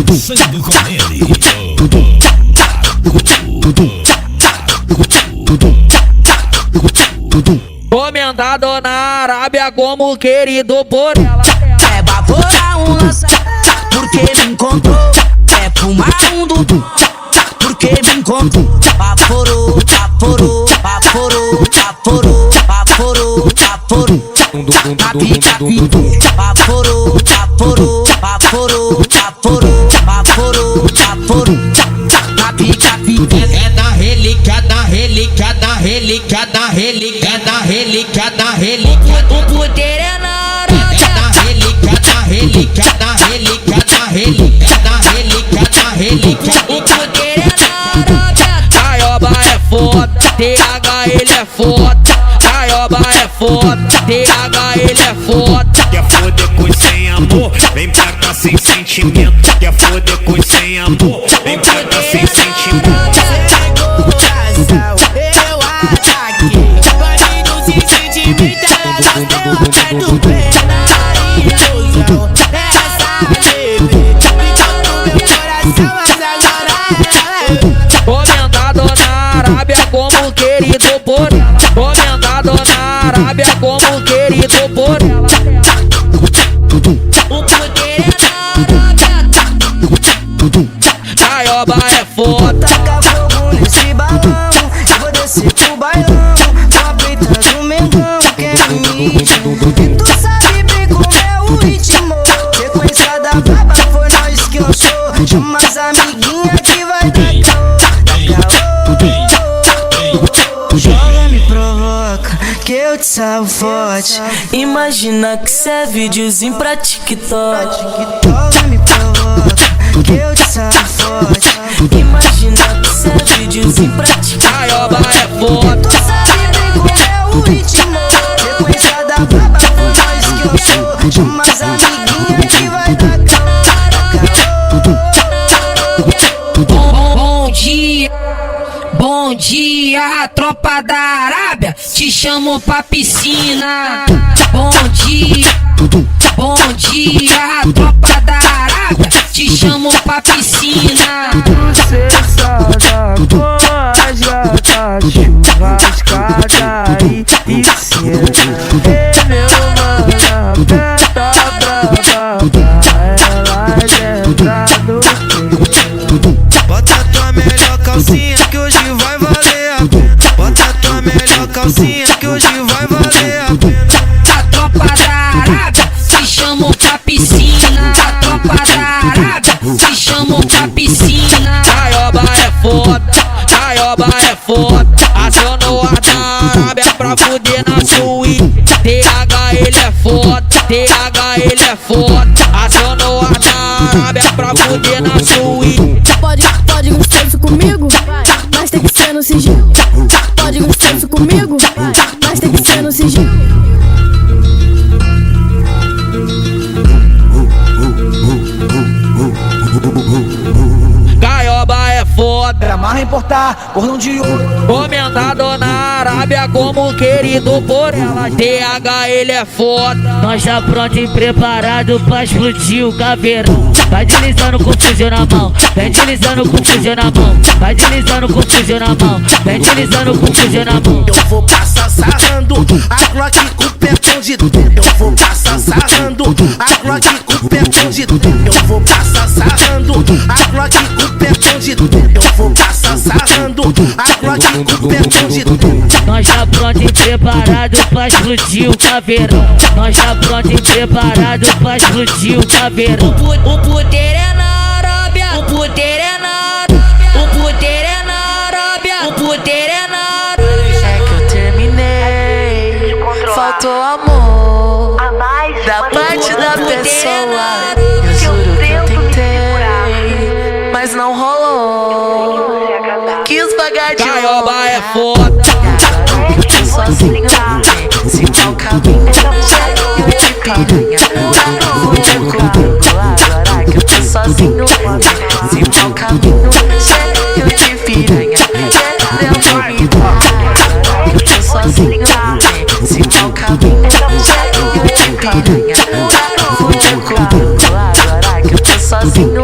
Dançando com ele. Comendado na Arábia como querido por ela. É baforar um lança porque me encontrou. É fumar um dudu porque me encontrou. Baforou, baforou, baforou, baforou, baforou, baforou. Capi, capi, baforou, baforou, baforou, baforou, baforou, baforou. Capi, capi. É na relíquia, na relíquia, na relíquia, na relíquia, na relíquia, na relíquia. O puteiro é na Arábia. Na relíquia, na relíquia, na relíquia, na relíquia, na relíquia, na relíquia. O puteiro é na Arábia. Caioba é foda, TH ele é foda. Caioba é foda, TH ele é foda. Quer foder com sem amor? Vem pra cá sem sentimento. Quer foder com sem amor? Vem pra cá sem sentimento. Comendado na Arábia como querido por ela. Comendado na Arábia como querido por ela. O poder é na Arábia. Caioba é foda. Taca fogo nesse balão, eu vou descer pro bailão. Tô apertando o mengão, quer me e tu sabe bem como é o ritmo. Sequência da braba foi nós que lançou. Chama as amiguinhas que vai dar caô. Joga, me provoca, que eu te salvo forte. Imagina que cê é videozinho pra TikTok. Joga, me provoca, que eu te salvo forte. Imagina que cê é videozinho pra TikTok. Caioba é foda. Tu sabe bem como é o ritmo. Sequência da braba foi nós que lançou. Chama as amiguinhas que vai dar caô. Bom dia, tropa da Arábia, te chamo pra piscina. Bom dia, tropa da Arábia, te chamo pra piscina. Você salga com as gatas, churrascada e piscina. E meu mano, aperta brava pra ela entrar no peito. Bota tua melhor calcinha que hoje vai valer a pena. Bota tua melhor calcinha que hoje vai valer a pena. A tropa da Arábia, te chamo pra piscina. A tropa da Arábia, te chamo pra piscina. Caioba é foda, Caioba é foda. Acionou a da Arábia pra fuder na suíte. TH ele é foda, TH ele é foda. Acionou a da Arábia pra fuder na suíte. Pode gostar disso comigo, mas tem que ser no sigilo. Pode gostar disso comigo, mas tem que ser no sigilo. Caioba é foda. Amarra importar, cordão de ouro. Comendado na Arábia como querido por ela. TH ele é foda. Nós já pronto e preparado pra explodir o caveirão. Vai deslizando com o fuzil na mão, vem deslizando com o fuzil na mão. Vai deslizando com o fuzil na mão, vem deslizando com o fuzil na mão. Eu vou passar sarrando a Glock com o pé escondido. Eu vou passar sarrando a Glock com o pé escondido. Eu vou passar sarrando a Glock com o pé escondido. Eu vou passar sarrando a Glock com o pé escondido. Nós tá pronto e preparado pra explodir o caveirão. Nós tá pronto e preparado pra explodir o caveirão. O puteiro é na Arábia. O puteiro é na Arábia. O puteiro é na Arábia. O puteiro é na Arábia. É que eu terminei, faltou amor da parte da pessoa. Eu juro que eu tentei, mas não rolou. Quis pagar de Caioba é foda. Eu tô sozinho, se mal caminho, eu te piranha. Vou te agora que eu tô sozinho, se mal caminho, eu te piranha. Leva me dar. Eu tô sozinho, se mal caminho, eu te piranha. Vou te agora que eu tô sozinho.